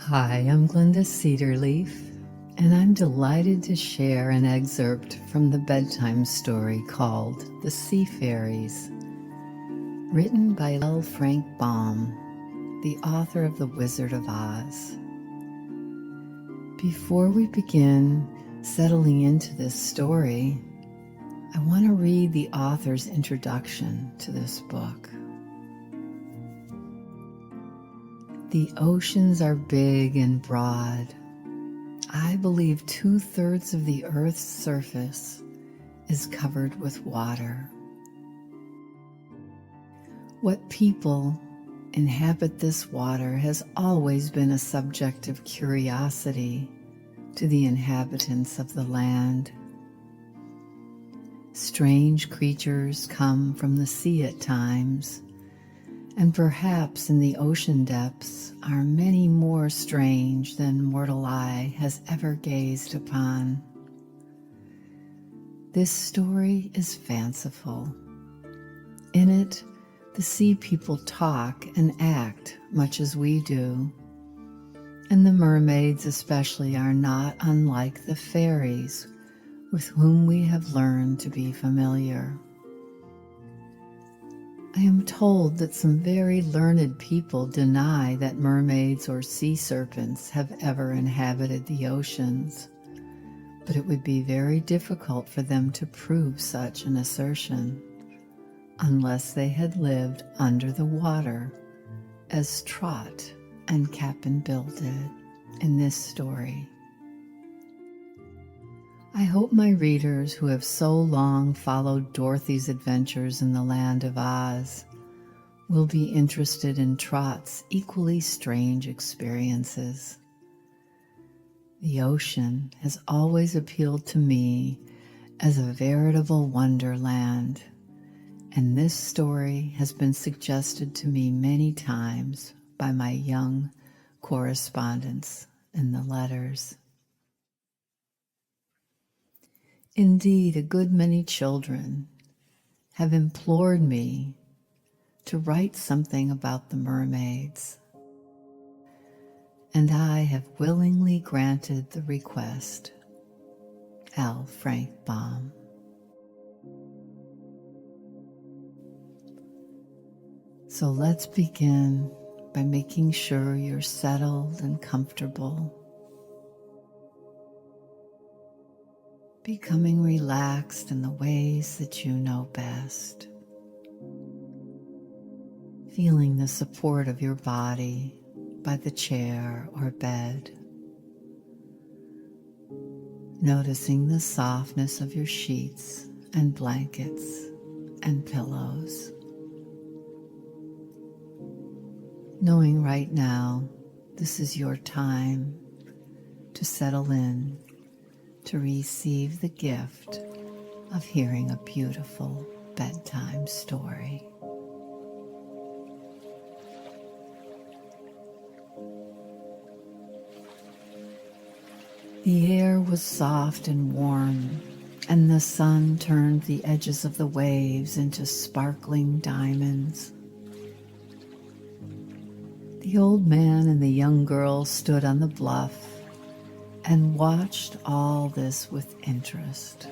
Hi, I'm Glenda Cedarleaf, and I'm delighted to share an excerpt from the bedtime story called The Sea Fairies, written by Frank Baum, the author of The Wizard of Oz. Before we begin settling into this story, I want to read the author's introduction to this book. The oceans are big and broad. I believe 2/3 of the Earth's surface is covered with water. What people inhabit this water has always been a subject of curiosity to the inhabitants of the land. Strange creatures come from the sea at times, and perhaps in the ocean depths are many more strange than mortal eye has ever gazed upon. This story is fanciful. In it, the sea people talk and act much as we do, and the mermaids especially are not unlike the fairies with whom we have learned to be familiar. I am told that some very learned people deny that mermaids or sea serpents have ever inhabited the oceans, but it would be very difficult for them to prove such an assertion unless they had lived under the water, as Trot and Cap'n Bill did in this story. I hope my readers who have so long followed Dorothy's adventures in the land of Oz will be interested in Trot's equally strange experiences. The ocean has always appealed to me as a veritable wonderland, and this story has been suggested to me many times by my young correspondents in the letters. Indeed, a good many children have implored me to write something about the mermaids, and I have willingly granted the request. L. Frank Baum. So let's begin by making sure you're settled and comfortable, becoming relaxed in the ways that you know best, feeling the support of your body by the chair or bed, noticing the softness of your sheets and blankets and pillows, knowing right now this is your time to settle in, to receive the gift of hearing a beautiful bedtime story. The air was soft and warm, and the sun turned the edges of the waves into sparkling diamonds. The old man and the young girl stood on the bluff and watched all this with interest.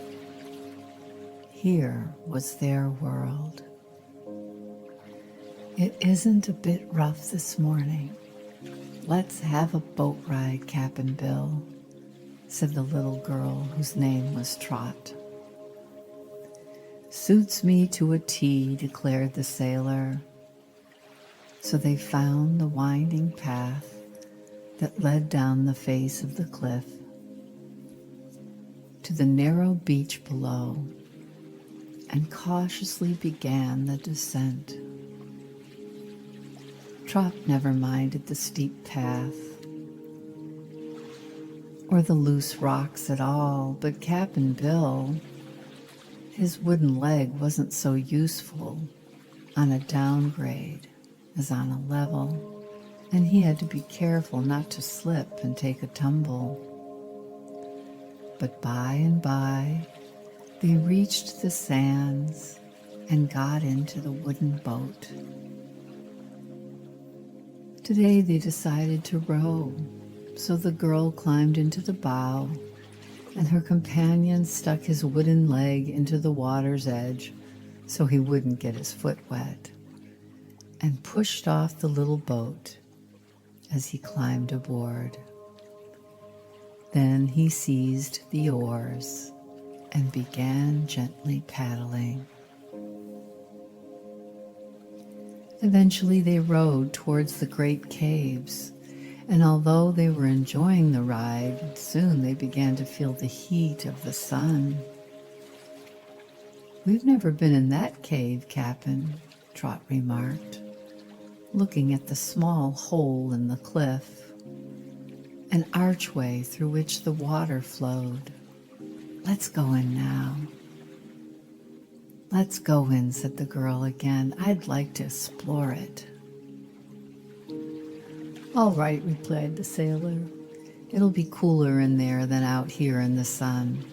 Here was their world. It isn't a bit rough this morning. Let's have a boat ride, Cap'n Bill, said the little girl whose name was Trot. Suits me to a T, declared the sailor. So they found the winding path that led down the face of the cliff to the narrow beach below and cautiously began the descent. Trot never minded the steep path or the loose rocks at all, but Cap'n Bill, his wooden leg wasn't so useful on a downgrade as on a level, and he had to be careful not to slip and take a tumble. But by and by, they reached the sands and got into the wooden boat. Today they decided to row So the girl climbed into the bow, and her companion stuck his wooden leg into the water's edge so he wouldn't get his foot wet, and pushed off the little boat as he climbed aboard. Then he seized the oars and began gently paddling. Eventually they rowed towards the great caves, and although they were enjoying the ride, soon they began to feel the heat of the sun. "We've never been in that cave, Cap'n," Trot remarked, looking at the small hole in the cliff, an archway through which the water flowed. "Let's go in now." "Let's go in," said the girl again. "I'd like to explore it." "All right," replied the sailor. "It'll be cooler in there than out here in the sun.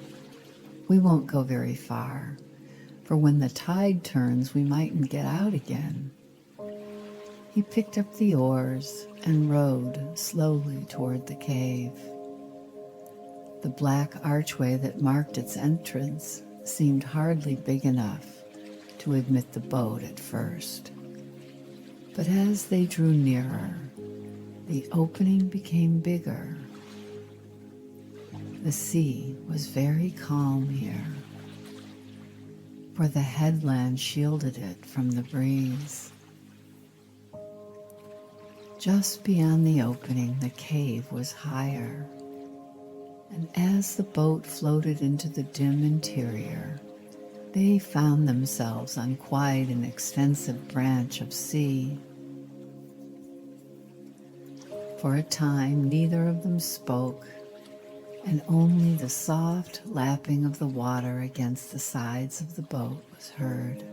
We won't go very far, for when the tide turns, we mightn't get out again." He picked up the oars and rowed slowly toward the cave. The black archway that marked its entrance seemed hardly big enough to admit the boat at first. But as they drew nearer, the opening became bigger. The sea was very calm here, for the headland shielded it from the breeze. Just beyond the opening, the cave was higher, and as the boat floated into the dim interior, they found themselves on quite an extensive branch of sea. For a time, neither of them spoke, and only the soft lapping of the water against the sides of the boat was heard.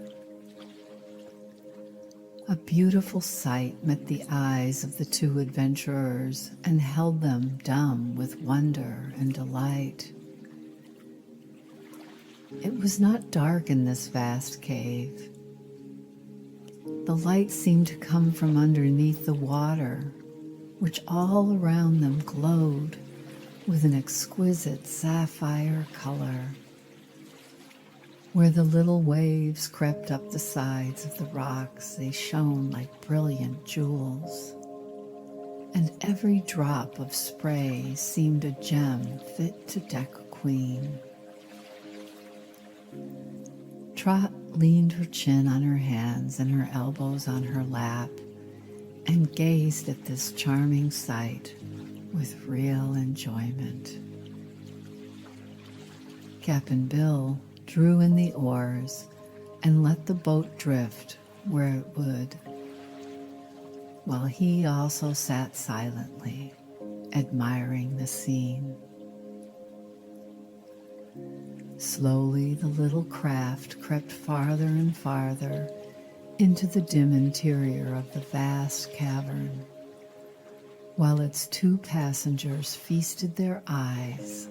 A beautiful sight met the eyes of the two adventurers and held them dumb with wonder and delight. It was not dark in this vast cave. The light seemed to come from underneath the water, which all around them glowed with an exquisite sapphire color. Where the little waves crept up the sides of the rocks, they shone like brilliant jewels, and every drop of spray seemed a gem fit to deck a queen. Trot leaned her chin on her hands and her elbows on her lap and gazed at this charming sight with real enjoyment. Cap'n Bill drew in the oars and let the boat drift where it would, while he also sat silently, admiring the scene. Slowly, the little craft crept farther and farther into the dim interior of the vast cavern, while its two passengers feasted their eyes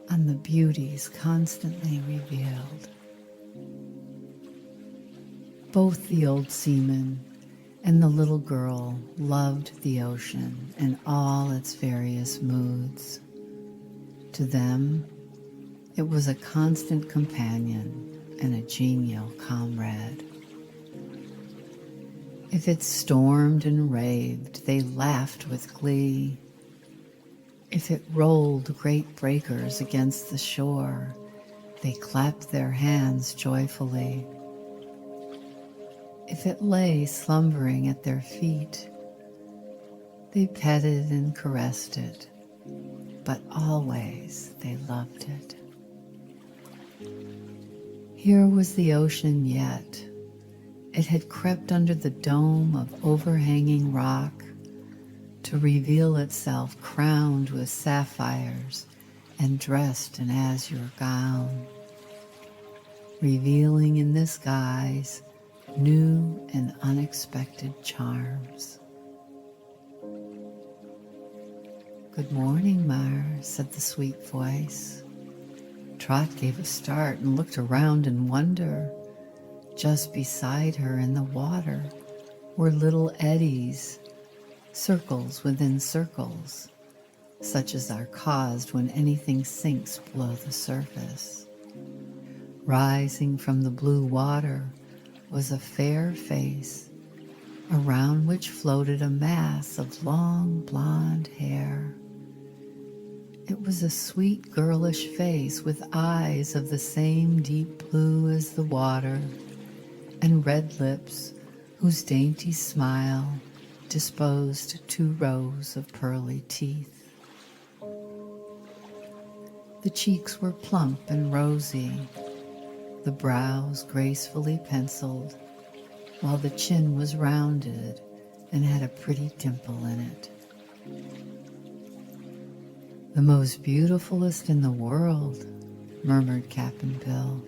on the beauties constantly revealed. Both the old seaman and the little girl loved the ocean and all its various moods. To them, it was a constant companion and a genial comrade. If it stormed and raved, they laughed with glee. If it rolled great breakers against the shore, they clapped their hands joyfully. If it lay slumbering at their feet, they petted and caressed it, but always they loved it. Here was the ocean yet. It had crept under the dome of overhanging rock to reveal itself crowned with sapphires and dressed in azure gown, revealing in this guise new and unexpected charms. "Good morning, Mar," said the sweet voice. Trot gave a start and looked around in wonder. Just beside her in the water were little eddies, circles within circles, such as are caused when anything sinks below the surface. Rising from the blue water was a fair face, around which floated a mass of long blonde hair. It was a sweet girlish face with eyes of the same deep blue as the water, and red lips whose dainty smile disposed 2 rows of pearly teeth. The cheeks were plump and rosy, the brows gracefully penciled, while the chin was rounded and had a pretty dimple in it. "The most beautifulest in the world," murmured Cap'n Bill.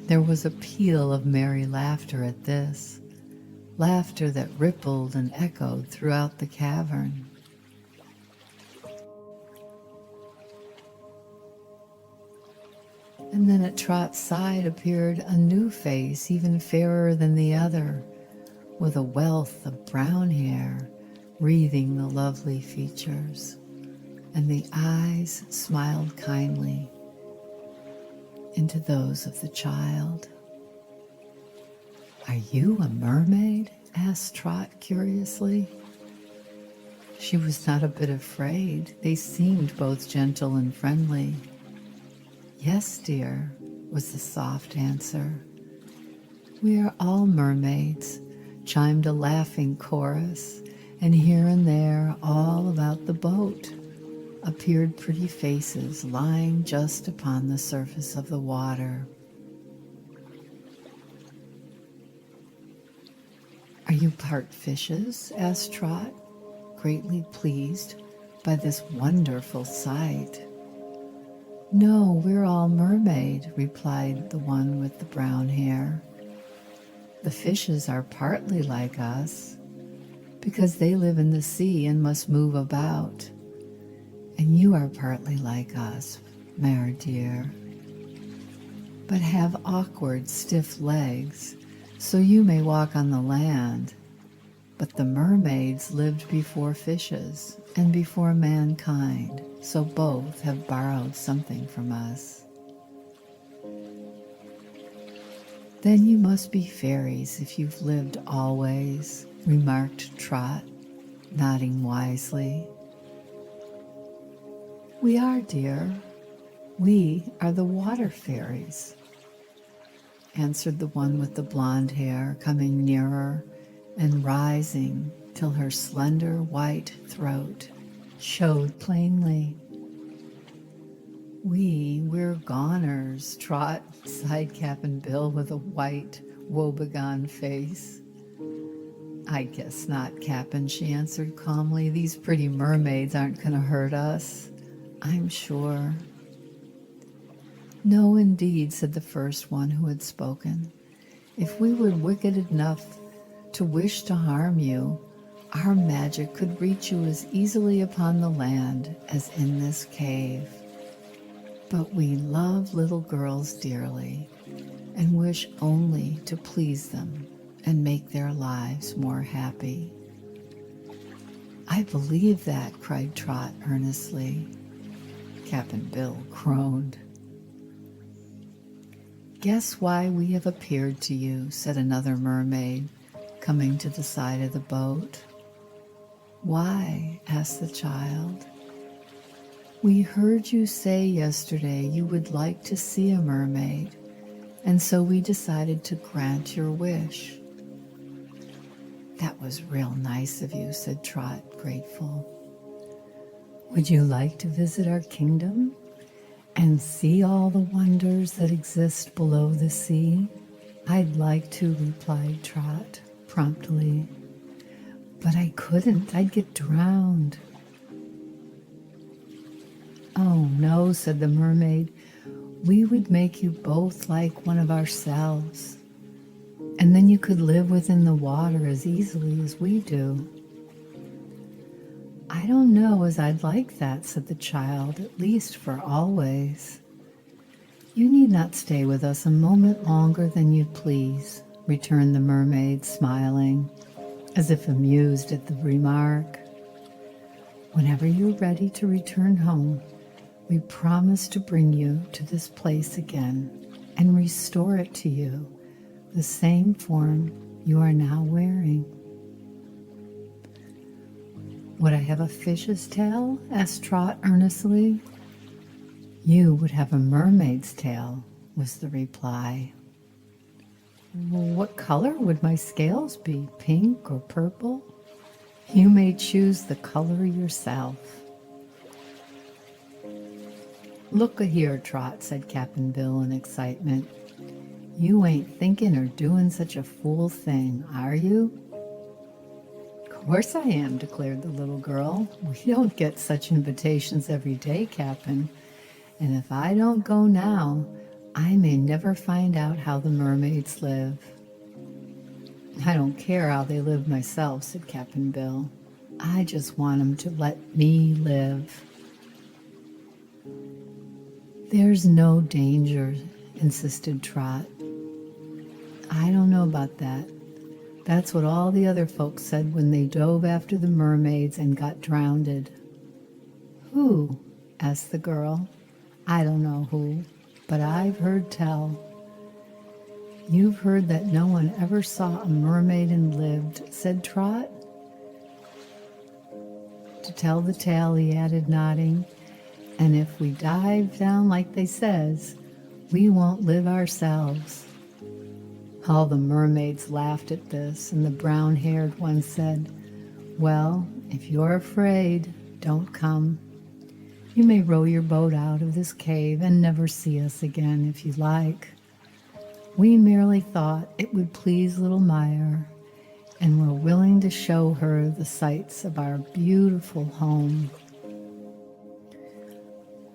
There was a peal of merry laughter at this, laughter that rippled and echoed throughout the cavern. And then at Trot's side appeared a new face, even fairer than the other, with a wealth of brown hair wreathing the lovely features, and the eyes smiled kindly into those of the child. "Are you a mermaid?" asked Trot curiously. She was not a bit afraid. They seemed both gentle and friendly. "Yes, dear," was the soft answer. "We are all mermaids," chimed a laughing chorus, and here and there, all about the boat, appeared pretty faces lying just upon the surface of the water. "Are you part fishes?" asked Trot, greatly pleased by this wonderful sight. "No, we're all mermaid," replied the one with the brown hair. "The fishes are partly like us, because they live in the sea and must move about. And you are partly like us, Mare dear, but have awkward, stiff legs, so you may walk on the land. But the mermaids lived before fishes and before mankind, so both have borrowed something from us." "Then you must be fairies if you've lived always," remarked Trot, nodding wisely. "We are, dear. We are the water fairies," answered the one with the blonde hair, coming nearer and rising till her slender white throat showed plainly. We're goners," Trot sighed Cap'n Bill with a white, woebegone face. "I guess not, Cap'n," she answered calmly. "These pretty mermaids aren't going to hurt us, I'm sure." "No, indeed," said the first one who had spoken. "If we were wicked enough to wish to harm you, our magic could reach you as easily upon the land as in this cave. But we love little girls dearly and wish only to please them and make their lives more happy." "I believe that," cried Trot earnestly. Cap'n Bill groaned. "Guess why we have appeared to you," said another mermaid, coming to the side of the boat. "Why?" asked the child. "We heard you say yesterday you would like to see a mermaid, and so we decided to grant your wish." "That was real nice of you," said Trot, grateful. "Would you like to visit our kingdom and see all the wonders that exist below the sea?" "I'd like to," replied Trot promptly. "But I couldn't. I'd get drowned." "Oh, no," said the mermaid. "We would make you both like one of ourselves, and then you could live within the water as easily as we do." "I don't know as I'd like that," said the child, "at least for always." "You need not stay with us a moment longer than you'd please," returned the mermaid, smiling, as if amused at the remark. Whenever you're ready to return home, we promise to bring you to this place again and restore it to you, the same form you are now wearing." "Would I have a fish's tail?" asked Trot earnestly. "You would have a mermaid's tail," was the reply. "What color would my scales be, pink or purple?" "You may choose the color yourself." "Look a-here, Trot," said Cap'n Bill in excitement. "You ain't thinking or doing such a fool thing, are you?" "Of course I am," declared the little girl. "We don't get such invitations every day, Cap'n. And if I don't go now, I may never find out how the mermaids live." "I don't care how they live myself," said Cap'n Bill. "I just want 'em to let me live." "There's no danger," insisted Trot. "I don't know about that. That's what all the other folks said when they dove after the mermaids and got drowned." "Who?" asked the girl. "I don't know who, but I've heard tell." "You've heard that no one ever saw a mermaid and lived," said Trot. "To tell the tale," he added, nodding, "and if we dive down like they says, we won't live ourselves." All the mermaids laughed at this, and the brown-haired one said, "Well, if you're afraid, don't come. You may row your boat out of this cave and never see us again if you like. We merely thought it would please little Meyer, and we're willing to show her the sights of our beautiful home."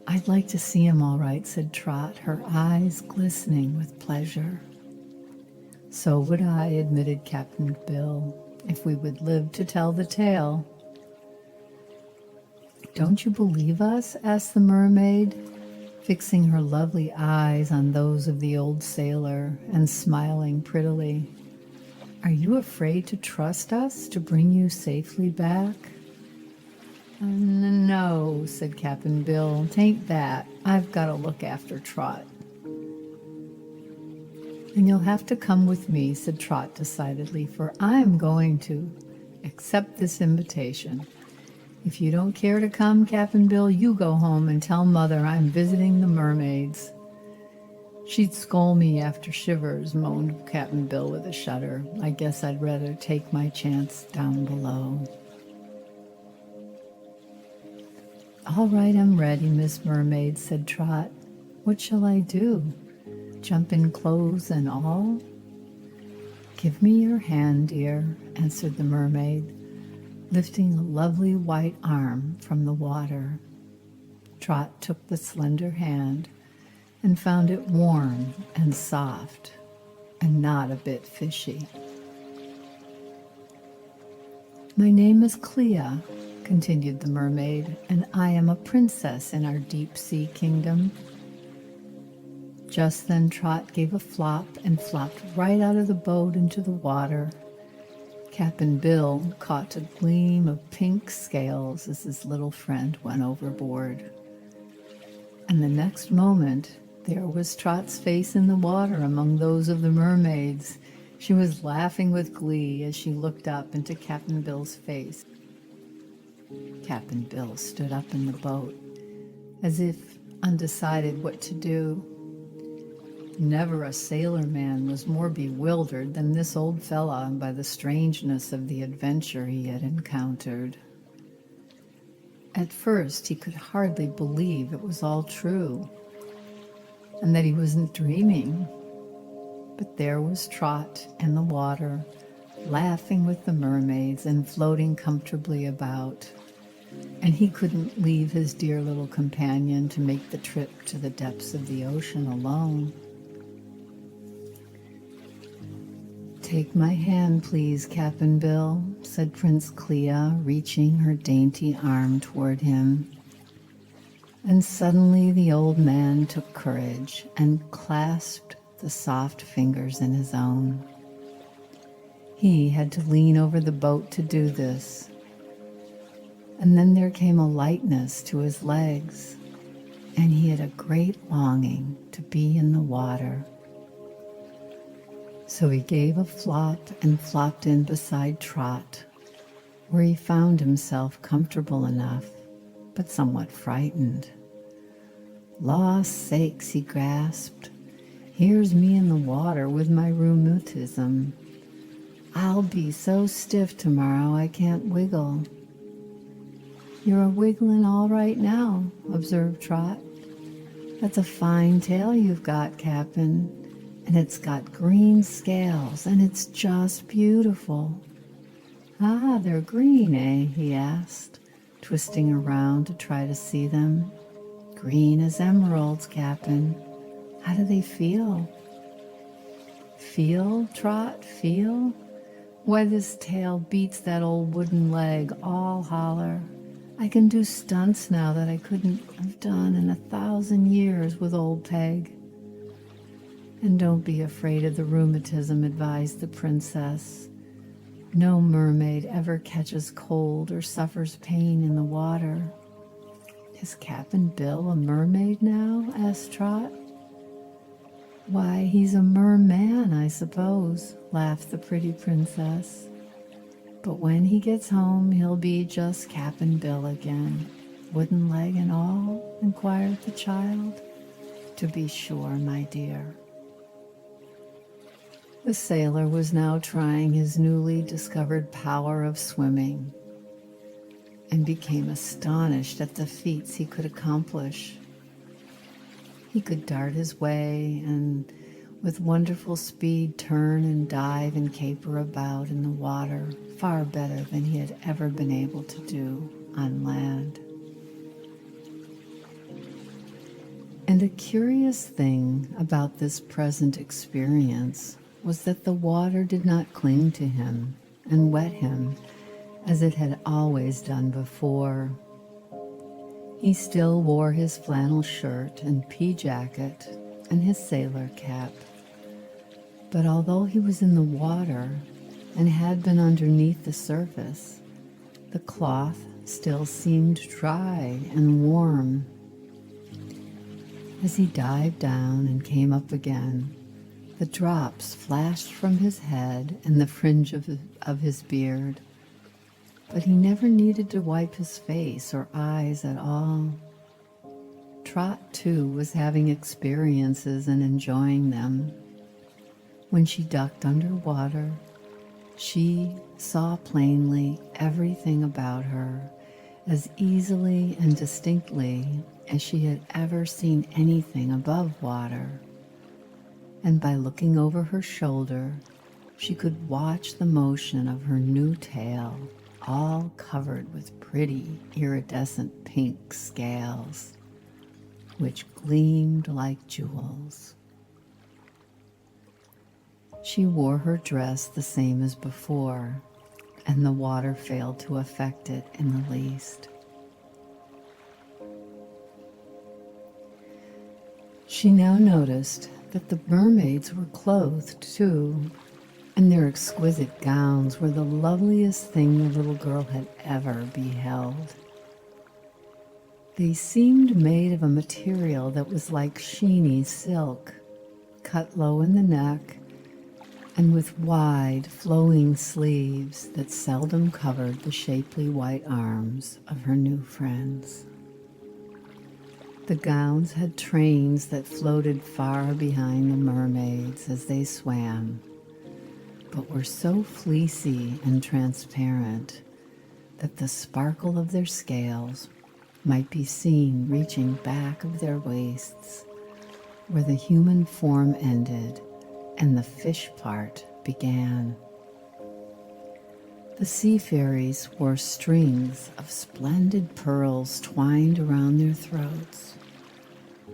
"I'd like to see him all right," said Trot, her eyes glistening with pleasure. "So would I," admitted Cap'n Bill, "if we would live to tell the tale." "Don't you believe us?" asked the mermaid, fixing her lovely eyes on those of the old sailor and smiling prettily. "Are you afraid to trust us to bring you safely back?" "No," said Cap'n Bill, "'tain't that. I've got to look after Trot." "Then you'll have to come with me," said Trot decidedly, "for I'm going to accept this invitation. If you don't care to come, Cap'n Bill, you go home and tell Mother I'm visiting the mermaids." "She'd scold me after Shivers," moaned Cap'n Bill with a shudder. "I guess I'd rather take my chance down below." "All right, I'm ready, Miss Mermaid," said Trot. "What shall I do? Jump in clothes and all?" "Give me your hand, dear," answered the mermaid, lifting a lovely white arm from the water. Trot took the slender hand and found it warm and soft and not a bit fishy. "My name is Clea," continued the mermaid, "and I am a princess in our deep sea kingdom." Just then Trot gave a flop and flopped right out of the boat into the water. Cap'n Bill caught a gleam of pink scales as his little friend went overboard. And the next moment, there was Trot's face in the water among those of the mermaids. She was laughing with glee as she looked up into Cap'n Bill's face. Cap'n Bill stood up in the boat, as if undecided what to do. Never a sailor man was more bewildered than this old fella by the strangeness of the adventure he had encountered. At first, he could hardly believe it was all true, and that he wasn't dreaming. But there was Trot in the water, laughing with the mermaids and floating comfortably about, and he couldn't leave his dear little companion to make the trip to the depths of the ocean alone. "Take my hand, please, Cap'n Bill," said Prince Clea, reaching her dainty arm toward him. And suddenly the old man took courage and clasped the soft fingers in his own. He had to lean over the boat to do this. and then there came a lightness to his legs, and he had a great longing to be in the water. So he gave a flop and flopped in beside Trot, where he found himself comfortable enough, but somewhat frightened. "Law sakes," he grasped, "here's me in the water with my rheumatism. I'll be so stiff tomorrow I can't wiggle." "You're a-wiggling all right now," observed Trot. "That's a fine tail you've got, Cap'n, and it's got green scales, and it's just beautiful." "Ah, they're green, eh?" he asked, twisting around to try to see them. "Green as emeralds, Cap'n. How do they feel?" "Feel, Trot, feel? Why, this tail beats that old wooden leg all holler. I can do stunts now that I couldn't have done in 1,000 years with old Peg." "And don't be afraid of the rheumatism," advised the princess. "No mermaid ever catches cold or suffers pain in the water." "Is Cap'n Bill a mermaid now?" asked Trot. "Why, he's a merman, I suppose," laughed the pretty princess. "But when he gets home, he'll be just Cap'n Bill again. Wooden leg and all?" inquired the child. "To be sure, my dear." The sailor was now trying his newly discovered power of swimming, and became astonished at the feats he could accomplish. He could dart his way and with wonderful speed turn and dive and caper about in the water far better than he had ever been able to do on land. And a curious thing about this present experience was that the water did not cling to him and wet him as it had always done before. He still wore his flannel shirt and pea jacket and his sailor cap. But although he was in the water and had been underneath the surface, the cloth still seemed dry and warm. As he dived down and came up again, the drops flashed from his head and the fringe of his beard, but he never needed to wipe his face or eyes at all. Trot, too, was having experiences and enjoying them. When she ducked underwater, she saw plainly everything about her as easily and distinctly as she had ever seen anything above water. And by looking over her shoulder, she could watch the motion of her new tail, all covered with pretty iridescent pink scales, which gleamed like jewels. She wore her dress the same as before, and the water failed to affect it in the least. She now noticed that the mermaids were clothed too, and their exquisite gowns were the loveliest thing the little girl had ever beheld. They seemed made of a material that was like sheeny silk, cut low in the neck, and with wide, flowing sleeves that seldom covered the shapely white arms of her new friends. The gowns had trains that floated far behind the mermaids as they swam, but were so fleecy and transparent that the sparkle of their scales might be seen reaching back of their waists, where the human form ended and the fish part began. The Sea Fairies wore strings of splendid pearls twined around their throats,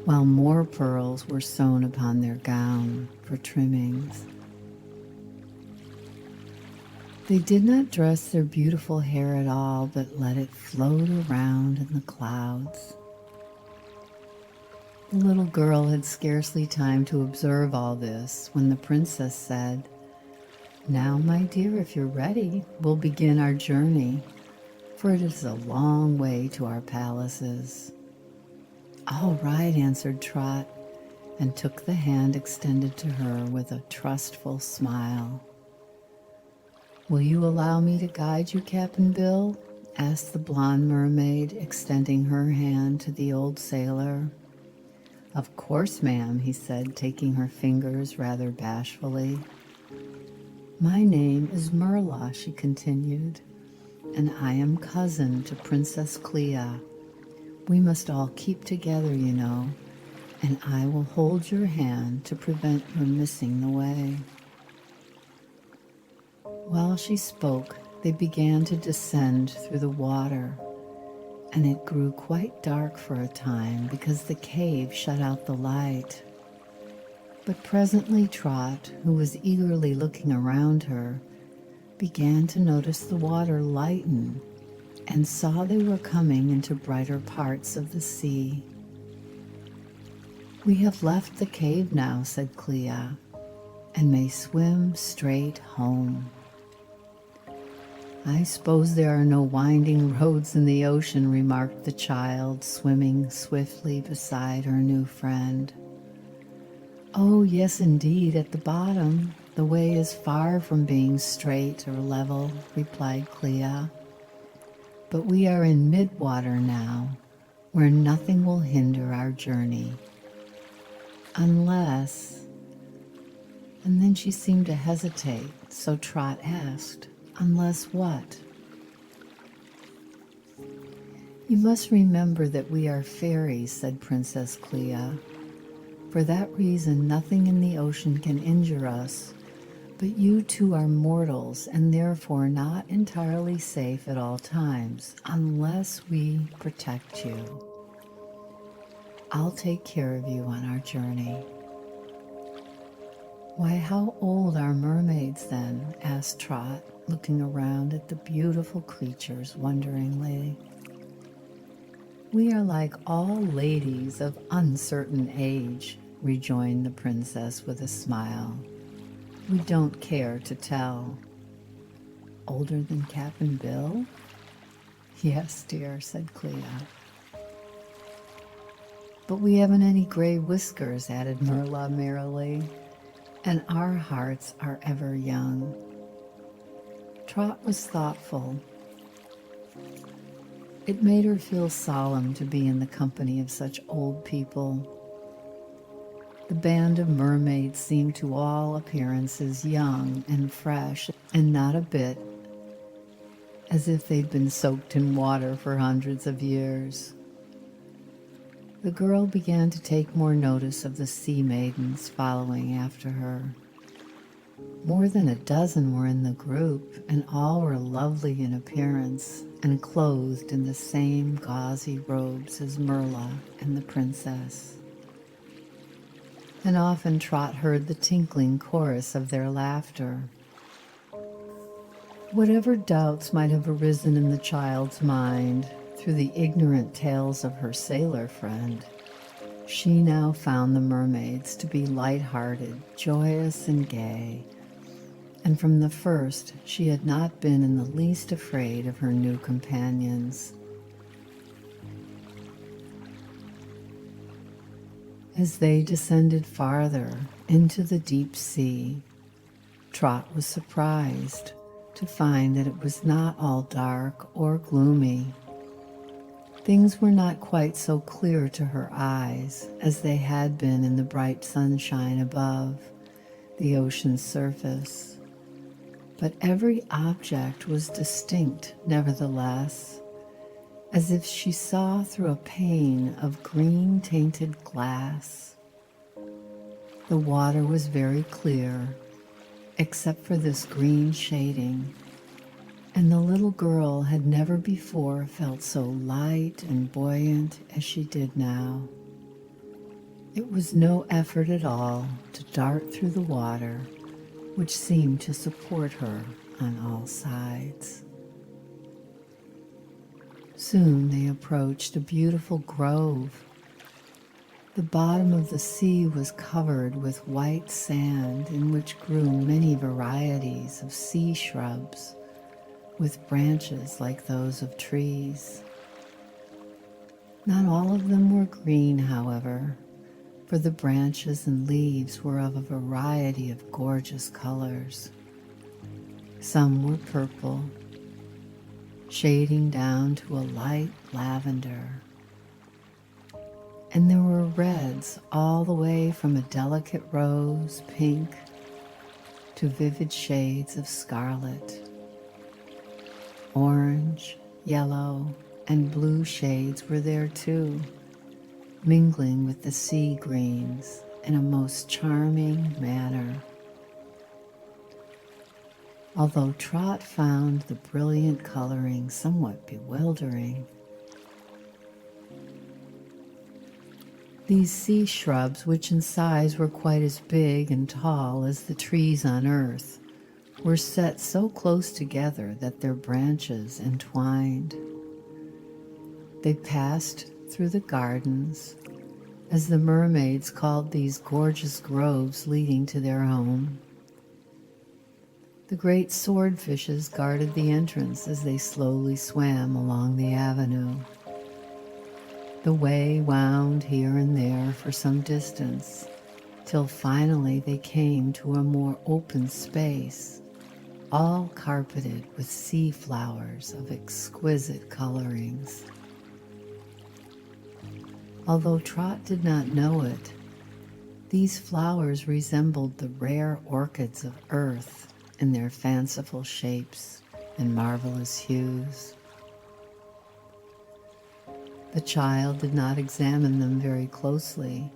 while more pearls were sewn upon their gown for trimmings. They did not dress their beautiful hair at all, but let it float around in the clouds. The little girl had scarcely time to observe all this when the princess said, "Now, my dear, if you're ready, we'll begin our journey. for it is a long way to our palaces." "All right," answered Trot, and took the hand extended to her with a trustful smile. "Will you allow me to guide you, Cap'n Bill?" asked the blonde mermaid, extending her hand to the old sailor. "Of course, ma'am," he said, taking her fingers rather bashfully. "My name is Merla," she continued, "and I am cousin to Princess Clea. We must all keep together, you know, and I will hold your hand to prevent your missing the way." While she spoke, they began to descend through the water, and it grew quite dark for a time because the cave shut out the light. But presently Trot, who was eagerly looking around her, began to notice the water lighten and saw they were coming into brighter parts of the sea. "We have left the cave now," said Clea, "and may swim straight home." "I suppose there are no winding roads in the ocean," remarked the child, swimming swiftly beside her new friend. "Oh, yes, indeed, at the bottom. The way is far from being straight or level," replied Clea. "But we are in mid-water now, where nothing will hinder our journey. Unless—" and then she seemed to hesitate, so Trot asked, "Unless what?" "You must remember that we are fairies," said Princess Clea. "For that reason, nothing in the ocean can injure us, but you two are mortals and therefore not entirely safe at all times, unless we protect you. I'll take care of you on our journey." "Why, how old are mermaids then?" asked Trot, looking around at the beautiful creatures wonderingly. "We are like all ladies of uncertain age," rejoined the princess with a smile. "We don't care to tell." "Older than Cap'n Bill?" "Yes, dear," said Clea. "But we haven't any gray whiskers," added Merla merrily, "and our hearts are ever young." Trot was thoughtful. It made her feel solemn to be in the company of such old people. The band of mermaids seemed to all appearances young and fresh, and not a bit as if they'd been soaked in water for hundreds of years. The girl began to take more notice of the sea maidens following after her. More than a dozen were in the group, and all were lovely in appearance and clothed in the same gauzy robes as Merla and the princess. And often Trot heard the tinkling chorus of their laughter. Whatever doubts might have arisen in the child's mind through the ignorant tales of her sailor friend, she now found the mermaids to be light-hearted, joyous, and gay, and from the first she had not been in the least afraid of her new companions. As they descended farther into the deep sea, Trot was surprised to find that it was not all dark or gloomy. Things were not quite so clear to her eyes as they had been in the bright sunshine above the ocean's surface, but every object was distinct nevertheless, as if she saw through a pane of green-tainted glass. The water was very clear, except for this green shading, and the little girl had never before felt so light and buoyant as she did now. It was no effort at all to dart through the water, which seemed to support her on all sides. Soon they approached a beautiful grove. The bottom of the sea was covered with white sand in which grew many varieties of sea shrubs, with branches like those of trees. Not all of them were green, however, for the branches and leaves were of a variety of gorgeous colors. Some were purple, shading down to a light lavender. And there were reds all the way from a delicate rose pink to vivid shades of scarlet. Orange, yellow, and blue shades were there too, mingling with the sea greens in a most charming manner. Although Trot found the brilliant coloring somewhat bewildering, these sea shrubs, which in size were quite as big and tall as the trees on earth, were set so close together that their branches entwined. They passed through the gardens, as the mermaids called these gorgeous groves leading to their home. The great swordfishes guarded the entrance as they slowly swam along the avenue. The way wound here and there for some distance, till finally they came to a more open space, all carpeted with sea flowers of exquisite colorings. Although Trot did not know it, these flowers resembled the rare orchids of earth in their fanciful shapes and marvelous hues. The child did not examine them very closely,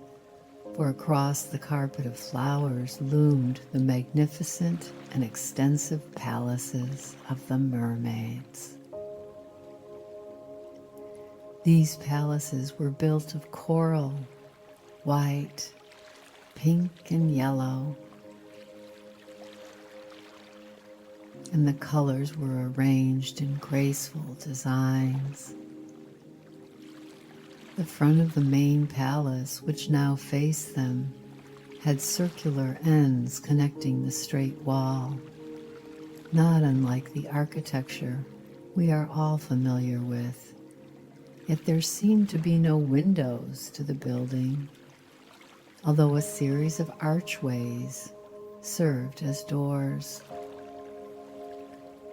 for across the carpet of flowers loomed the magnificent and extensive palaces of the mermaids. These palaces were built of coral, white, pink, and yellow, and the colors were arranged in graceful designs. The front of the main palace, which now faced them, had circular ends connecting the straight wall, not unlike the architecture we are all familiar with. Yet there seemed to be no windows to the building, although a series of archways served as doors.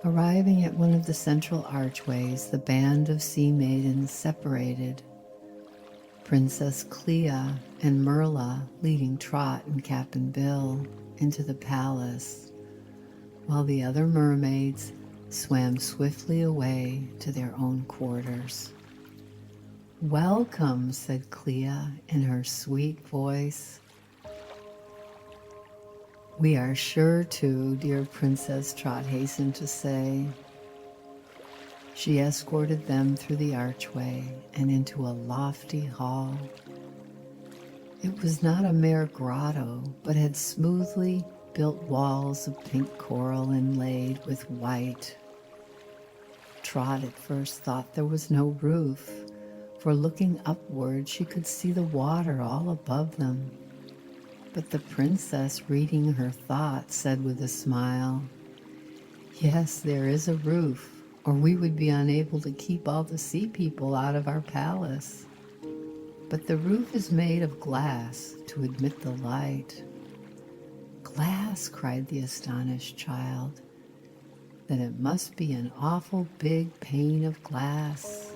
Arriving at one of the central archways, the band of sea maidens separated, Princess Clea and Merla leading Trot and Cap'n Bill into the palace, while the other mermaids swam swiftly away to their own quarters. "Welcome," said Clea in her sweet voice. "We are sure to, dear Princess," Trot hastened to say. She escorted them through the archway and into a lofty hall. It was not a mere grotto, but had smoothly built walls of pink coral inlaid with white. Trot at first thought there was no roof, for looking upward she could see the water all above them. But the princess, reading her thoughts, said with a smile, "Yes, there is a roof, or we would be unable to keep all the sea people out of our palace. But the roof is made of glass to admit the light." "Glass!" cried the astonished child. "Then it must be an awful big pane of glass."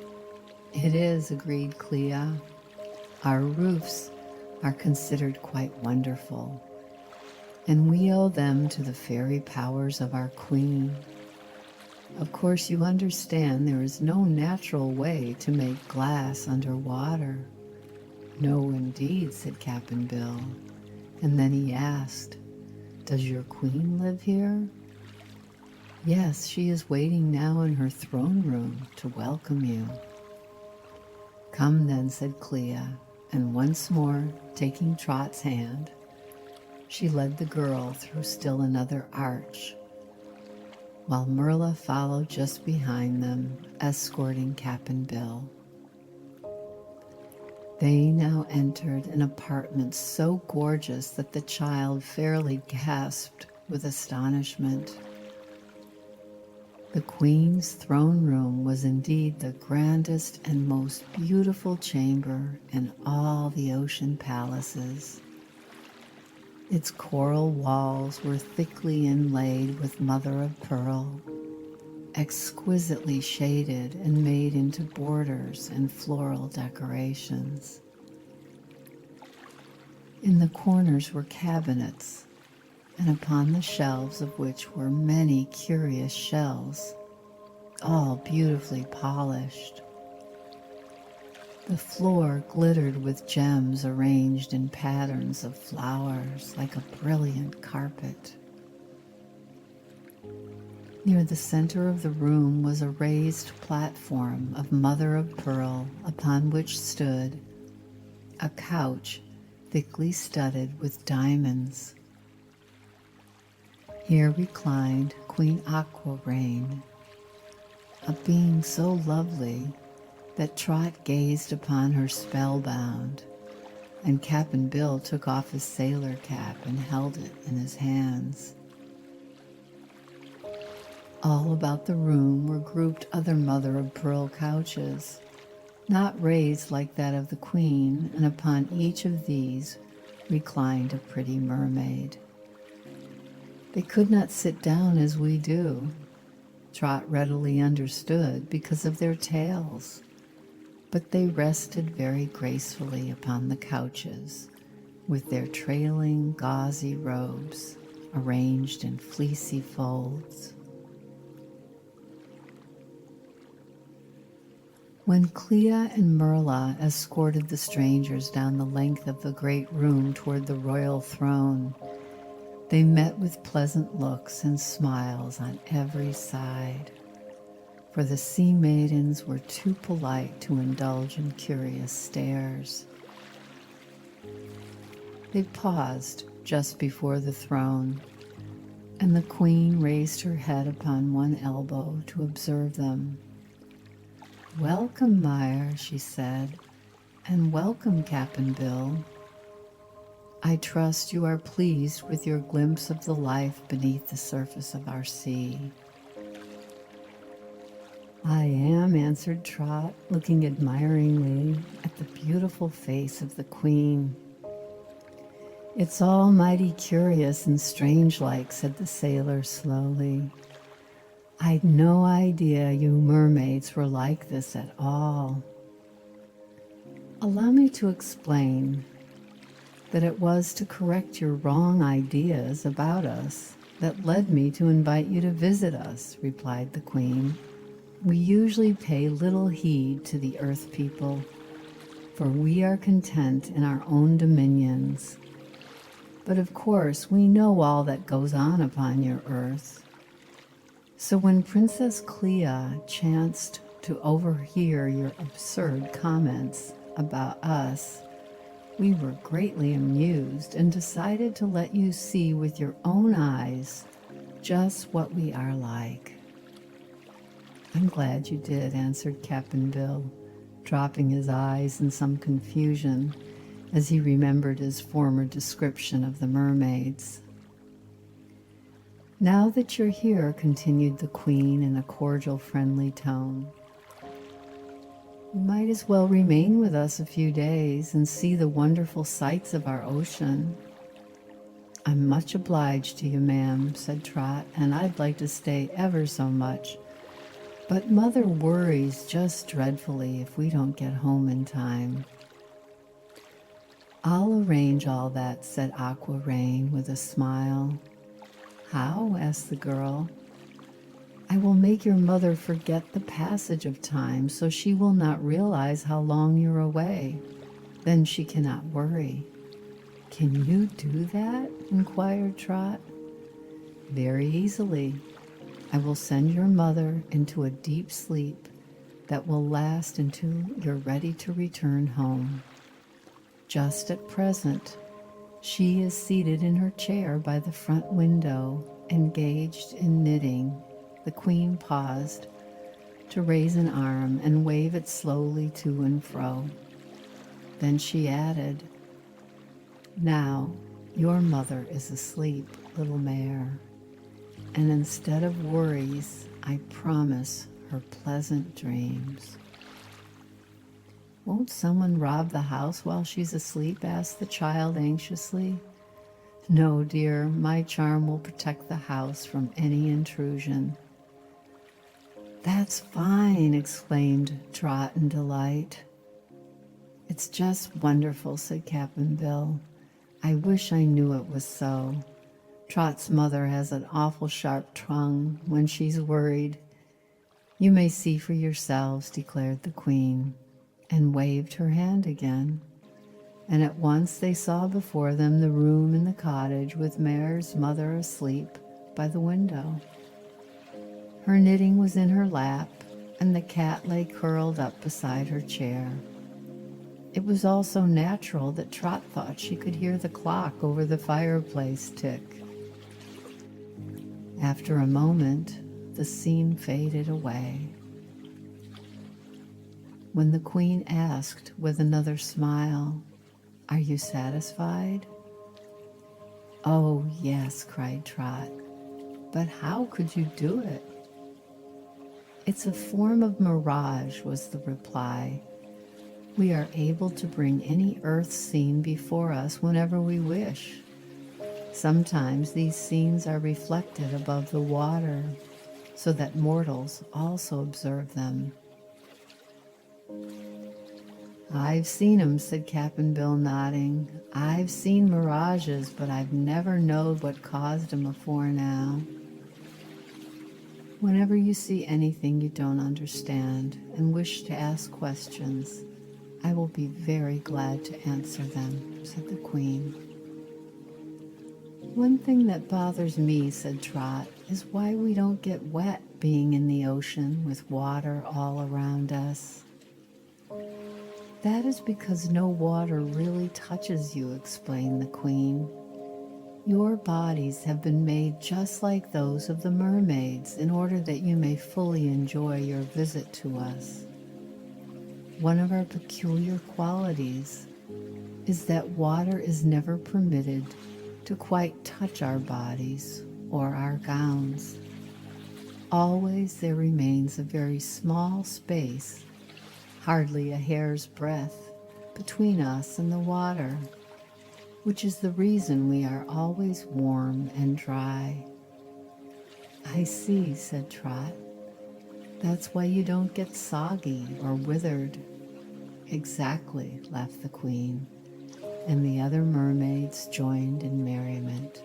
"It is," agreed Clea. "Our roofs are considered quite wonderful, and we owe them to the fairy powers of our queen. Of course, you understand there is no natural way to make glass underwater." "No, indeed," said Cap'n Bill. And then he asked, "Does your queen live here?" "Yes, she is waiting now in her throne room to welcome you." "Come then," said Clea, and once more, taking Trot's hand, she led the girl through still another arch, while Merla followed just behind them, escorting Cap'n Bill. They now entered an apartment so gorgeous that the child fairly gasped with astonishment. The Queen's throne room was indeed the grandest and most beautiful chamber in all the ocean palaces. Its coral walls were thickly inlaid with mother of pearl, exquisitely shaded and made into borders and floral decorations. In the corners were cabinets, and upon the shelves of which were many curious shells, all beautifully polished. The floor glittered with gems arranged in patterns of flowers like a brilliant carpet. Near the center of the room was a raised platform of mother of pearl upon which stood a couch thickly studded with diamonds. Here reclined Queen Aquarain, a being so lovely that Trot gazed upon her spellbound, and Cap'n Bill took off his sailor cap and held it in his hands. All about the room were grouped other mother-of-pearl couches, not raised like that of the Queen, and upon each of these reclined a pretty mermaid. They could not sit down as we do, Trot readily understood because of their tails, but they rested very gracefully upon the couches, with their trailing gauzy robes arranged in fleecy folds. When Clea and Merla escorted the strangers down the length of the great room toward the royal throne, they met with pleasant looks and smiles on every side, for the sea maidens were too polite to indulge in curious stares. They paused just before the throne, and the Queen raised her head upon one elbow to observe them. "Welcome, Meyer," she said, "and welcome, Cap'n Bill. I trust you are pleased with your glimpse of the life beneath the surface of our sea." "I am," answered Trot, looking admiringly at the beautiful face of the Queen. "It's all mighty curious and strange-like," said the sailor slowly. "I'd no idea you mermaids were like this at all. Allow me to explain that it was to correct your wrong ideas about us that led me to invite you to visit us," replied the Queen. "We usually pay little heed to the Earth people, for we are content in our own dominions. But of course we know all that goes on upon your Earth. So when Princess Clea chanced to overhear your absurd comments about us, we were greatly amused and decided to let you see with your own eyes just what we are like." "I'm glad you did," answered Cap'n Bill, dropping his eyes in some confusion as he remembered his former description of the mermaids. "Now that you're here," continued the Queen in a cordial, friendly tone, "you might as well remain with us a few days and see the wonderful sights of our ocean." "I'm much obliged to you, ma'am," said Trot, "and I'd like to stay ever so much. But Mother worries just dreadfully if we don't get home in time." "I'll arrange all that," said Aquarain with a smile. "How?" asked the girl. "I will make your mother forget the passage of time so she will not realize how long you're away. Then she cannot worry." "Can you do that?" inquired Trot. "Very easily. I will send your mother into a deep sleep that will last until you're ready to return home. Just at present, she is seated in her chair by the front window, engaged in knitting." The Queen paused to raise an arm and wave it slowly to and fro. Then she added, "Now, your mother is asleep, little mare, and instead of worries, I promise her pleasant dreams. Won't someone rob the house while she's asleep? Asked the child anxiously. No, dear, my charm will protect the house from any intrusion. That's fine, exclaimed Trot in delight. It's just wonderful, said Cap'n Bill. I wish I knew it was so. Trot's mother has an awful sharp tongue when she's worried. You may see for yourselves, declared the Queen, and waved her hand again. And at once they saw before them the room in the cottage with Mare's mother asleep by the window. Her knitting was in her lap, and the cat lay curled up beside her chair. It was also natural that Trot thought she could hear the clock over the fireplace tick. After a moment, the scene faded away. When the Queen asked with another smile, "Are you satisfied?" "Oh, yes," cried Trot. "But how could you do it?" "It's a form of mirage," was the reply. "We are able to bring any earth scene before us whenever we wish. Sometimes these scenes are reflected above the water, so that mortals also observe them." "I've seen 'em," said Cap'n Bill, nodding. "I've seen mirages, but I've never knowed what caused 'em afore now." "Whenever you see anything you don't understand and wish to ask questions, I will be very glad to answer them," said the Queen. "One thing that bothers me," said Trot, "is why we don't get wet being in the ocean with water all around us." "That is because no water really touches you," explained the Queen. "Your bodies have been made just like those of the mermaids in order that you may fully enjoy your visit to us. One of our peculiar qualities is that water is never permitted to quite touch our bodies or our gowns. Always there remains a very small space, hardly a hair's breadth, between us and the water, which is the reason we are always warm and dry." "I see," said Trot. "That's why you don't get soggy or withered." "Exactly," laughed the Queen, and the other mermaids joined in merriment.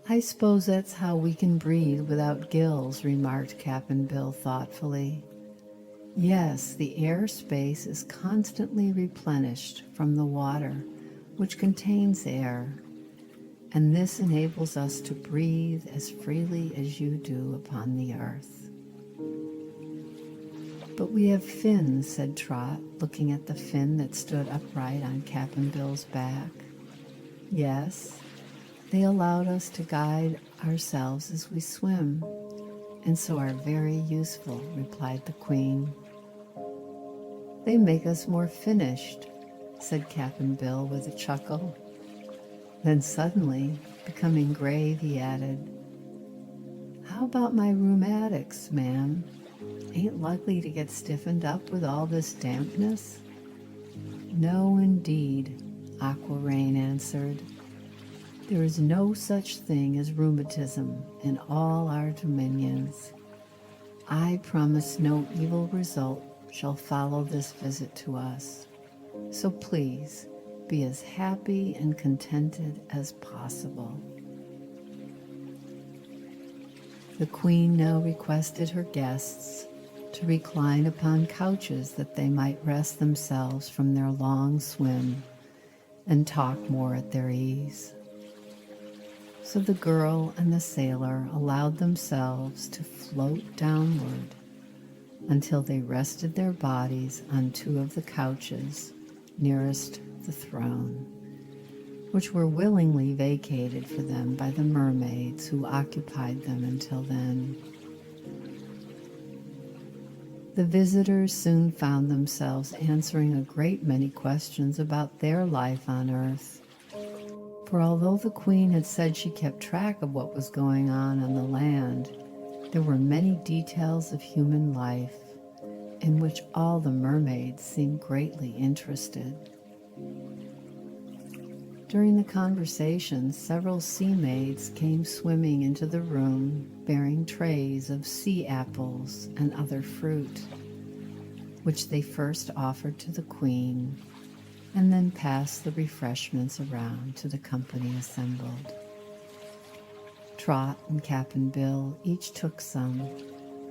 "I suppose that's how we can breathe without gills," remarked Cap'n Bill thoughtfully. "Yes, the air space is constantly replenished from the water, which contains air, and this enables us to breathe as freely as you do upon the earth." "But we have fins," said Trot, looking at the fin that stood upright on Cap'n Bill's back. "Yes, they allowed us to guide ourselves as we swim, and so are very useful," replied the Queen. "They make us more finished," said Cap'n Bill with a chuckle. Then suddenly, becoming grave, he added, "How about my rheumatics, ma'am? Ain't likely to get stiffened up with all this dampness?" "No, indeed," Aquarain answered. "There is no such thing as rheumatism in all our dominions. I promise no evil result shall follow this visit to us. So please be as happy and contented as possible." The Queen now requested her guests to recline upon couches that they might rest themselves from their long swim and talk more at their ease. So the girl and the sailor allowed themselves to float downward until they rested their bodies on two of the couches nearest the throne, which were willingly vacated for them by the mermaids who occupied them until then. The visitors soon found themselves answering a great many questions about their life on Earth, For although the queen had said she kept track of what was going on the land, there were many details of human life in which all the mermaids seemed greatly interested. During the conversation, several sea maids came swimming into the room bearing trays of sea apples and other fruit, which they first offered to the queen and then passed the refreshments around to the company assembled. Trot and Cap'n Bill each took some,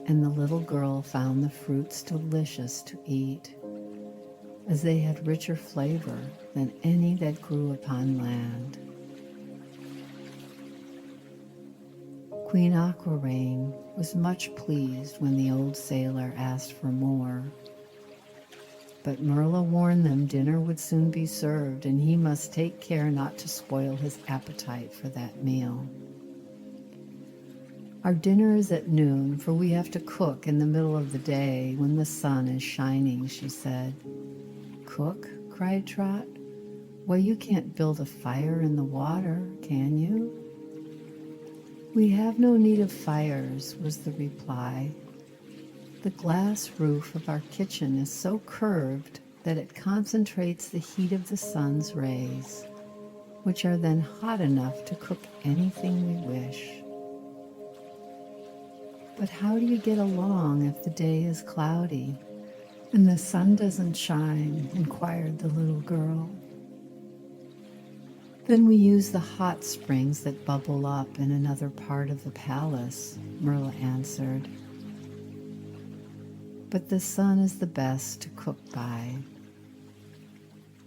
and the little girl found the fruits delicious to eat, as they had richer flavor than any that grew upon land. Queen Aquarain was much pleased when the old sailor asked for more, but Merla warned them dinner would soon be served and he must take care not to spoil his appetite for that meal. Our dinner is at noon, for we have to cook in the middle of the day when the sun is shining, she said. Cook? Cried Trot. Why, you can't build a fire in the water, can you? We have no need of fires, was the reply. The glass roof of our kitchen is so curved that it concentrates the heat of the sun's rays, which are then hot enough to cook anything we wish. But how do you get along if the day is cloudy and the sun doesn't shine? Inquired the little girl. Then we use the hot springs that bubble up in another part of the palace, Merla answered. But the sun is the best to cook by.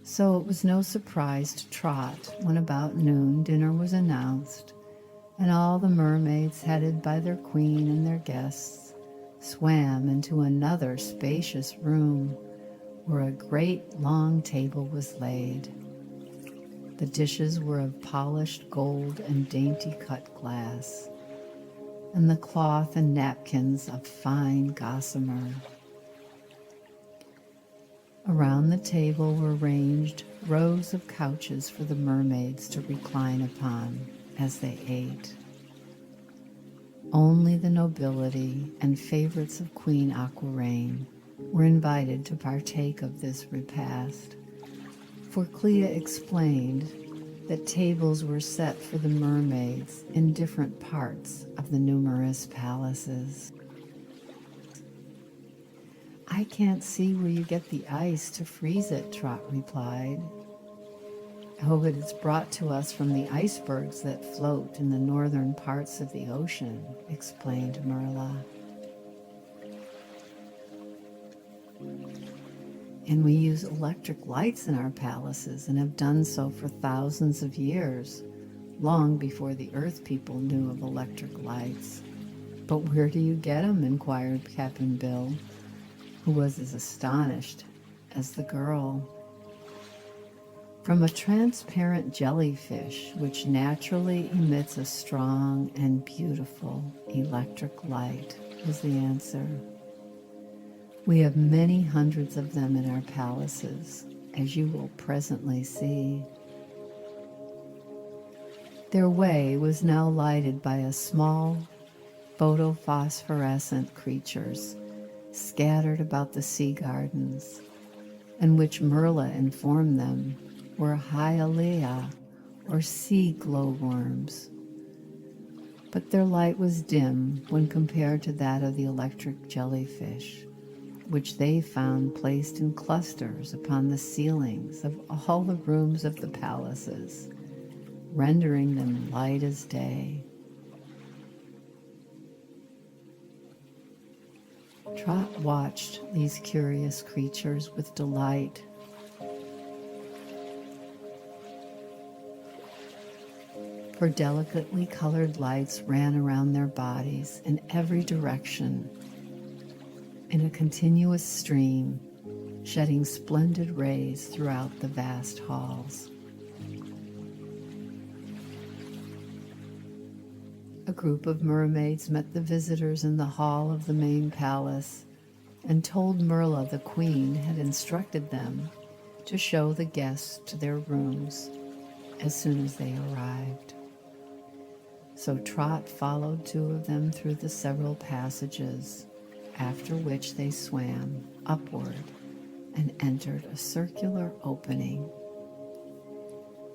So it was no surprise to Trot when about noon dinner was announced, and all the mermaids, headed by their queen and their guests, swam into another spacious room where a great long table was laid. The dishes were of polished gold and dainty cut glass, and the cloth and napkins of fine gossamer. Around the table were ranged rows of couches for the mermaids to recline upon as they ate. Only the nobility and favorites of Queen Aquarain were invited to partake of this repast, for Clea explained that tables were set for the mermaids in different parts of the numerous palaces. I can't see where you get the ice to freeze it, Trot replied. Oh, but it's brought to us from the icebergs that float in the northern parts of the ocean, explained Merla. And we use electric lights in our palaces and have done so for thousands of years, long before the Earth people knew of electric lights. But where do you get them? Inquired Cap'n Bill, who was as astonished as the girl. From a transparent jellyfish, which naturally emits a strong and beautiful electric light, was the answer. We have many hundreds of them in our palaces, as you will presently see. Their way was now lighted by a small photophosphorescent creatures scattered about the sea gardens, and which Merla informed them were hyalea, or sea glowworms. But their light was dim when compared to that of the electric jellyfish, which they found placed in clusters upon the ceilings of all the rooms of the palaces, rendering them light as day. Trot watched these curious creatures with delight. For delicately colored lights ran around their bodies in every direction in a continuous stream, shedding splendid rays throughout the vast halls. A group of mermaids met the visitors in the hall of the main palace and told Merla the queen had instructed them to show the guests to their rooms. as soon as they arrived. So Trot followed two of them through the several passages, after which they swam upward and entered a circular opening.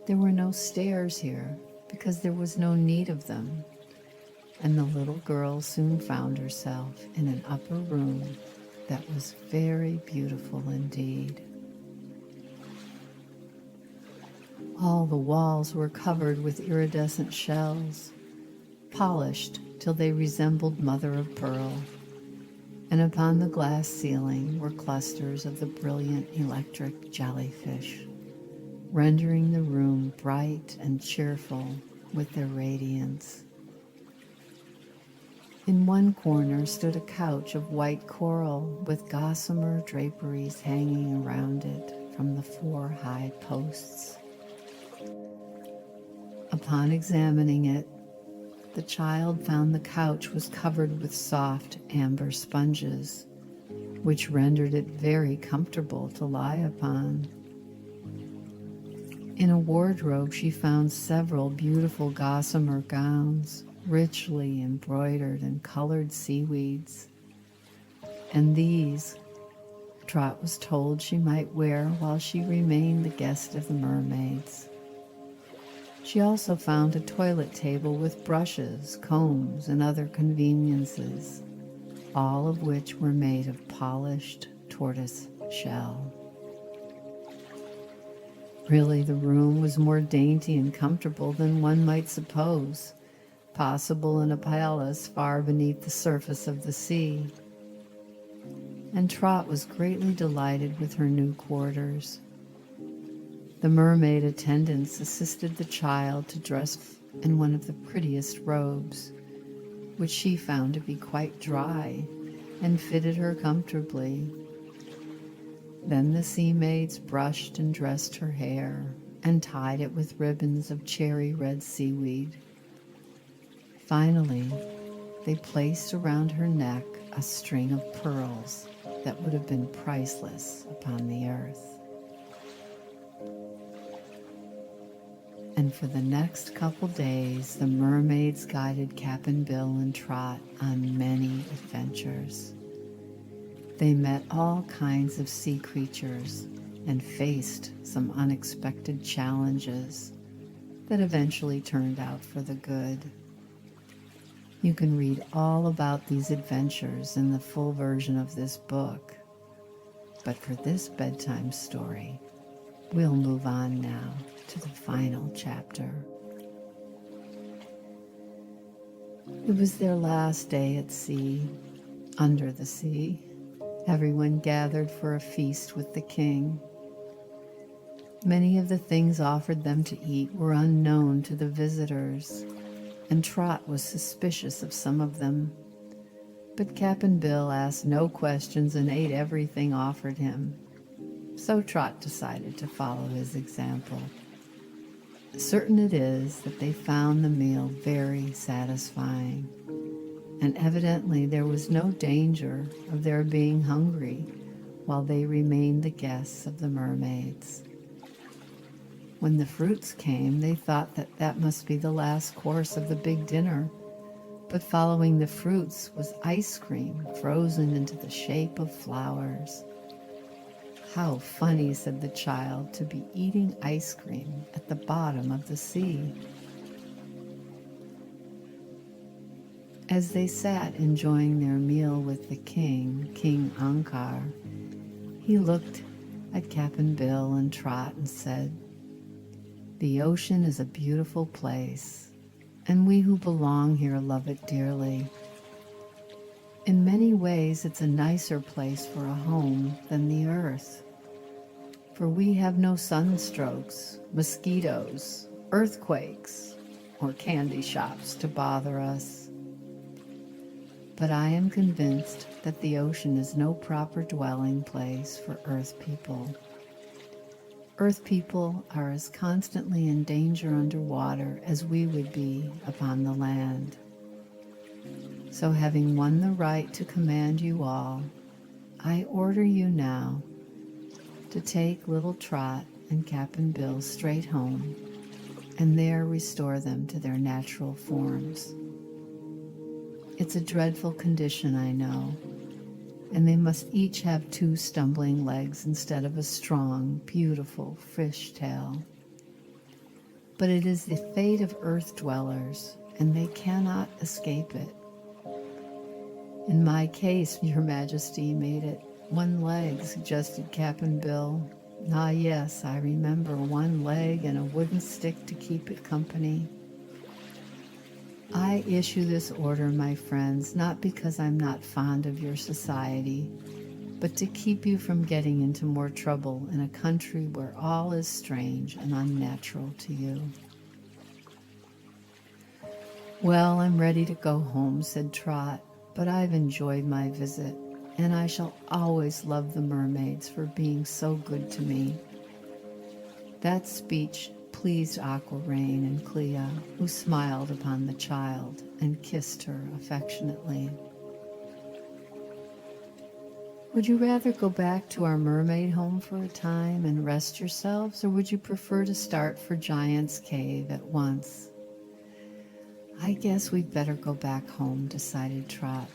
There were no stairs here because there was no need of them, and the little girl soon found herself in an upper room that was very beautiful indeed. All the walls were covered with iridescent shells, polished till they resembled mother of pearl, and upon the glass ceiling were clusters of the brilliant electric jellyfish, rendering the room bright and cheerful with their radiance. In one corner stood a couch of white coral with gossamer draperies hanging around it from the 4 high posts. Upon examining it, the child found the couch was covered with soft amber sponges, which rendered it very comfortable to lie upon. In a wardrobe, she found several beautiful gossamer gowns, richly embroidered and colored seaweeds, and these Trot was told she might wear while she remained the guest of the mermaids. She also found a toilet table with brushes, combs, and other conveniences, all of which were made of polished tortoise shell. Really, the room was more dainty and comfortable than one might suppose, possible in a palace far beneath the surface of the sea. And Trot was greatly delighted with her new quarters. The mermaid attendants assisted the child to dress in one of the prettiest robes, which she found to be quite dry and fitted her comfortably. Then the sea maids brushed and dressed her hair and tied it with ribbons of cherry red seaweed. Finally, they placed around her neck a string of pearls that would have been priceless upon the earth. And for the next couple days, the mermaids guided Cap'n Bill and Trot on many adventures. They met all kinds of sea creatures and faced some unexpected challenges that eventually turned out for the good. You can read all about these adventures in the full version of this book, but for this bedtime story, we'll move on now to the final chapter. It was their last day at sea, under the sea. Everyone gathered for a feast with the king. Many of the things offered them to eat were unknown to the visitors, and Trot was suspicious of some of them. But Cap'n Bill asked no questions and ate everything offered him. So Trot decided to follow his example. Certain it is that they found the meal very satisfying, and evidently there was no danger of their being hungry while they remained the guests of the mermaids. When the fruits came, they thought that that must be the last course of the big dinner, but following the fruits was ice cream frozen into the shape of flowers. "How funny," said the child, "to be eating ice cream at the bottom of the sea." As they sat enjoying their meal with the king, King Ankar, he looked at Cap'n Bill and Trot and said, "The ocean is a beautiful place, and we who belong here love it dearly. In many ways, it's a nicer place for a home than the earth, for we have no sunstrokes, mosquitoes, earthquakes, or candy shops to bother us. But I am convinced that the ocean is no proper dwelling place for earth people. Earth people are as constantly in danger underwater as we would be upon the land. So having won the right to command you all, I order you now to take little Trot and Cap'n Bill straight home and there restore them to their natural forms. It's a dreadful condition, I know, and they must each have 2 stumbling legs instead of a strong, beautiful fish tail. But it is the fate of earth dwellers, and they cannot escape it. In my case, Your Majesty made it 1 leg, suggested Cap'n Bill. Ah, yes, I remember, 1 leg and a wooden stick to keep it company. I issue this order, my friends, not because I'm not fond of your society, but to keep you from getting into more trouble in a country where all is strange and unnatural to you. Well, I'm ready to go home, said Trot, but I've enjoyed my visit, and I shall always love the mermaids for being so good to me. That speech pleased Aquarain and Clea, who smiled upon the child and kissed her affectionately. Would you rather go back to our mermaid home for a time and rest yourselves, or would you prefer to start for Giant's Cave at once? I guess we'd better go back home, decided Trot.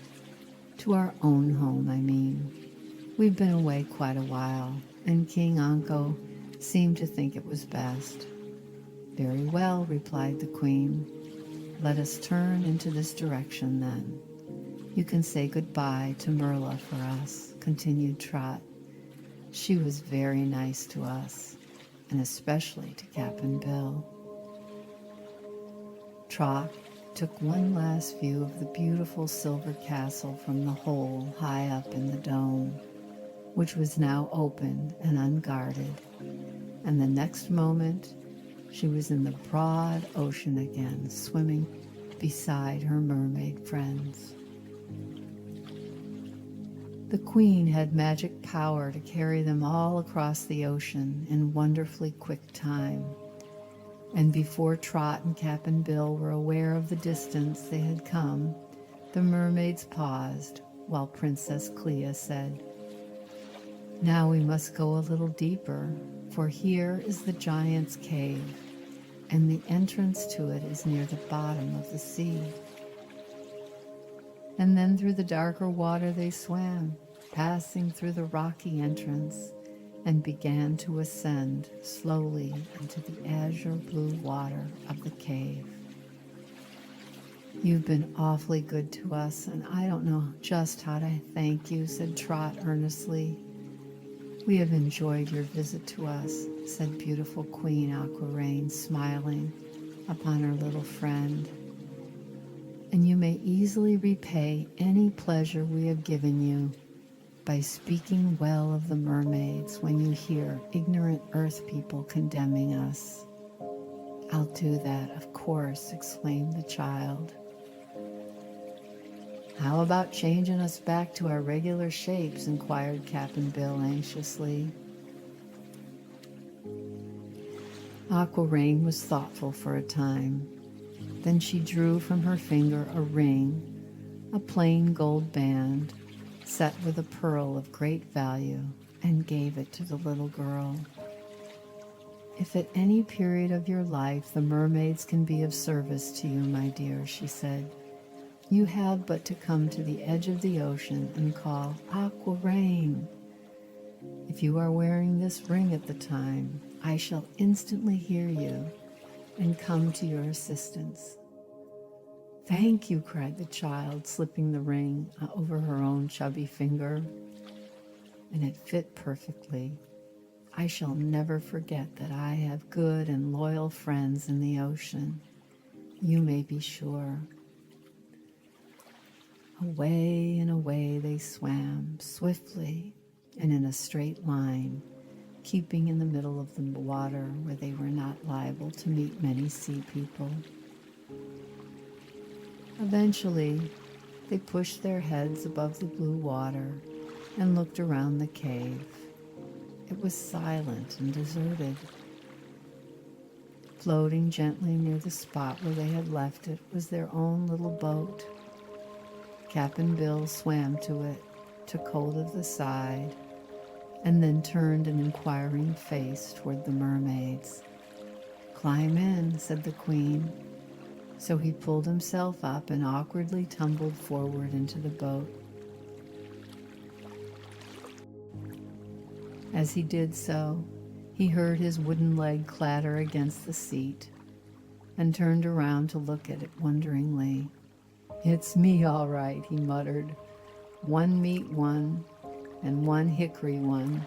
To our own home, I mean. We've been away quite a while, and King Anko seemed to think it was best. Very well, replied the Queen. Let us turn into this direction then. You can say goodbye to Merla for us, continued Trot. She was very nice to us, and especially to Cap'n Bill. Trot took one last view of the beautiful silver castle from the hole high up in the dome, which was now open and unguarded, and the next moment she was in the broad ocean again, swimming beside her mermaid friends. The Queen had magic power to carry them all across the ocean in wonderfully quick time, and before Trot and Cap'n Bill were aware of the distance they had come, the mermaids paused while Princess Clea said, "Now we must go a little deeper, for here is the Giant's Cave, and the entrance to it is near the bottom of the sea." And then through the darker water they swam, passing through the rocky entrance, and began to ascend slowly into the azure blue water of the cave. "You've been awfully good to us, and I don't know just how to thank you," said Trot earnestly. "We have enjoyed your visit to us," said beautiful Queen Aquarain, smiling upon her little friend. "And you may easily repay any pleasure we have given you by speaking well of the mermaids when you hear ignorant earth people condemning us." "I'll do that, of course," exclaimed the child. "How about changing us back to our regular shapes?" inquired Cap'n Bill anxiously. Aquarain was thoughtful for a time. Then she drew from her finger a ring, a plain gold band, set with a pearl of great value, and gave it to the little girl. "If at any period of your life the mermaids can be of service to you, my dear," she said, "you have but to come to the edge of the ocean and call, 'Aquarain.' If you are wearing this ring at the time, I shall instantly hear you and come to your assistance." "Thank you," cried the child, slipping the ring over her own chubby finger. "And it fit perfectly. I shall never forget that I have good and loyal friends in the ocean. You may be sure." Away and away they swam, swiftly and in a straight line, keeping in the middle of the water where they were not liable to meet many sea people. Eventually, they pushed their heads above the blue water and looked around the cave. It was silent and deserted. Floating gently near the spot where they had left it was their own little boat. Cap'n Bill swam to it, took hold of the side, and then turned an inquiring face toward the mermaids. "Climb in," said the queen. So he pulled himself up and awkwardly tumbled forward into the boat. As he did so, he heard his wooden leg clatter against the seat and turned around to look at it wonderingly. "It's me, all right," he muttered. "One meat one and one hickory one.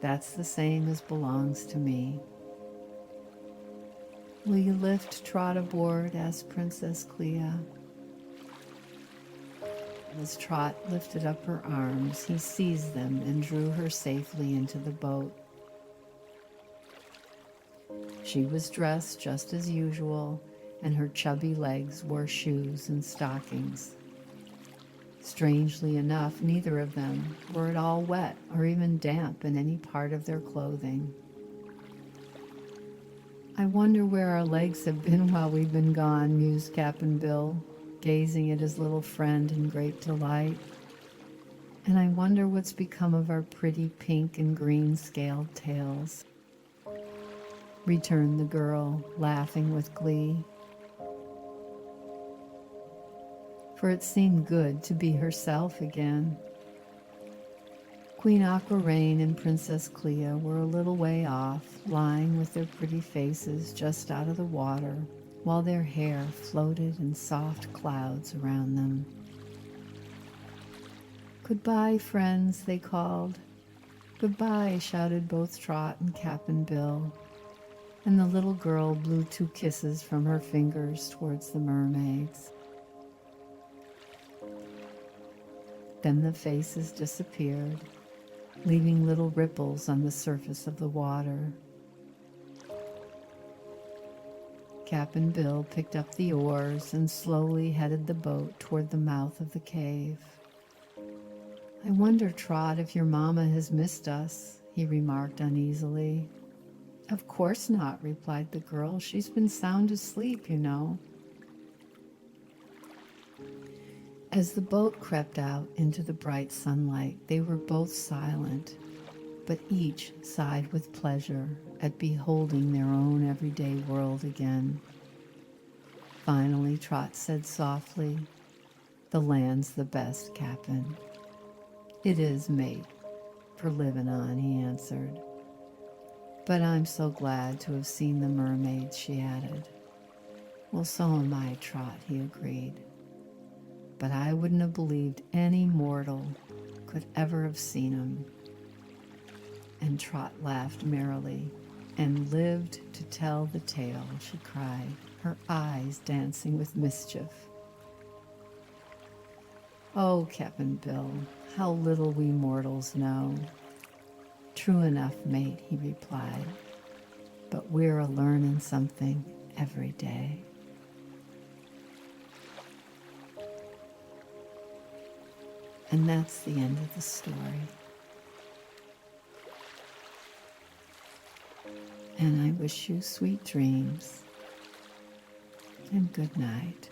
That's the same as belongs to me." "Will you lift Trot aboard?" asked Princess Clea. As Trot lifted up her arms, he seized them and drew her safely into the boat. She was dressed just as usual, and her chubby legs wore shoes and stockings. Strangely enough, neither of them were at all wet or even damp in any part of their clothing. "I wonder where our legs have been while we've been gone," mused Cap'n Bill, gazing at his little friend in great delight. "And I wonder what's become of our pretty pink and green scaled tails," returned the girl, laughing with glee. For it seemed good to be herself again. Queen Aquaraine and Princess Clea were a little way off, lying with their pretty faces just out of the water, while their hair floated in soft clouds around them. "Goodbye, friends," they called. "Goodbye," shouted both Trot and Cap'n Bill, and the little girl blew 2 kisses from her fingers towards the mermaids. Then the faces disappeared, leaving little ripples on the surface of the water. Cap'n Bill picked up the oars and slowly headed the boat toward the mouth of the cave. "I wonder, Trot, if your mama has missed us," he remarked uneasily. "Of course not," replied the girl. "She's been sound asleep, you know." As the boat crept out into the bright sunlight, they were both silent, but each sighed with pleasure at beholding their own everyday world again. Finally, Trot said softly, "The land's the best, Cap'n." "It is, mate, for living on," he answered. "But I'm so glad to have seen the mermaids," she added. "Well, so am I, Trot," he agreed. "But I wouldn't have believed any mortal could ever have seen 'em." And Trot laughed merrily. "And lived to tell the tale," she cried, her eyes dancing with mischief. "Oh, Cap'n Bill, how little we mortals know." "True enough, mate," he replied, "but we're a-learning something every day." And that's the end of the story. And I wish you sweet dreams and good night.